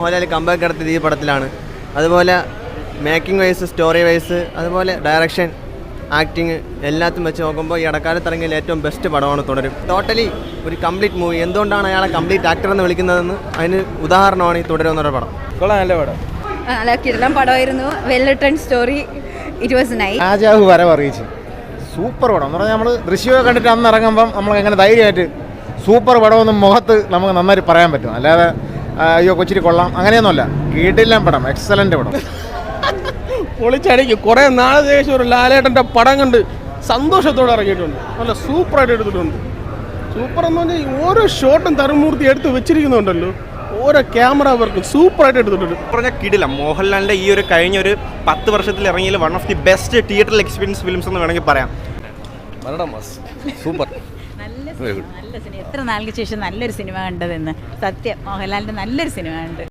Mohanlal comeback നടത്തിയത് ഈ പടത്തിലാണ്. അതുപോലെ മേക്കിംഗ് വൈസ്, സ്റ്റോറി വൈസ്, അതുപോലെ ഡയറക്ഷൻ, ആക്ടിങ് എല്ലാത്തും വെച്ച് നോക്കുമ്പോൾ ഈ ഇടക്കാലത്ത് ഇറങ്ങിയ ഏറ്റവും ബെസ്റ്റ് പടമാണ് തുടരും. ടോട്ടലി ഒരു കംപ്ലീറ്റ് മൂവി. എന്തുകൊണ്ടാണ് അയാളെ കംപ്ലീറ്റ് ആക്ടർ എന്ന് വിളിക്കുന്നതെന്ന് അതിന് ഉദാഹരണമാണ് ഈ തുടരും എന്നൊരു പടം. നല്ല പടം, നല്ല കിടലം പടമായിരുന്നു. Well written story. It was nice. രാജാവ് വരവ് അറിയിച്ചു. സൂപ്പർ പടം എന്ന് പറഞ്ഞാൽ നമ്മൾ ദൃശ്യമൊക്കെ കണ്ടിട്ട് അന്ന് ഇറങ്ങുമ്പം നമ്മൾ എങ്ങനെ ധൈര്യമായിട്ട് സൂപ്പർ പടമൊന്നും മുഖത്ത് നമുക്ക് നന്നായിട്ട് പറയാൻ പറ്റും. അല്ലാതെ അയ്യോ കൊച്ചിരി കൊള്ളാം അങ്ങനെയൊന്നുമല്ല. കിടിലൻ പടം, എക്സലന്റ് പടം. പൊളിച്ചടിക്കും. കുറേ നാളെ ശേഷം ഒരു ലാലേട്ടൻ്റെ പടം കണ്ട് സന്തോഷത്തോടെ ഇറങ്ങിയിട്ടുണ്ട്. നല്ല സൂപ്പറായിട്ട് എടുത്തിട്ടുണ്ട്. സൂപ്പർ എന്ന് പറഞ്ഞാൽ ഓരോ ഷോട്ടും തരുമൂർത്തി എടുത്ത് വെച്ചിരിക്കുന്നുണ്ടല്ലോ. ഓരോ ക്യാമറ വർക്കും സൂപ്പറായിട്ട് എടുത്തിട്ടുണ്ട്. പറഞ്ഞാൽ കിടില. മോഹൻലാലിൻ്റെ ഈ ഒരു കഴിഞ്ഞ ഒരു 10 വർഷത്തിൽ ഇറങ്ങിയ വൺ ഓഫ് ദി ബെസ്റ്റ് തിയേറ്ററിൽ എക്സ്പീരിയൻസ് ഫിലിംസ് എന്ന് വേണമെങ്കിൽ പറയാം. സൂപ്പർ, നല്ല സിനിമ. എത്ര നാളിന് ശേഷം നല്ലൊരു സിനിമ കണ്ടതെന്ന്. സത്യം, മോഹൻലാലിൻ്റെ നല്ലൊരു സിനിമ കണ്ട്.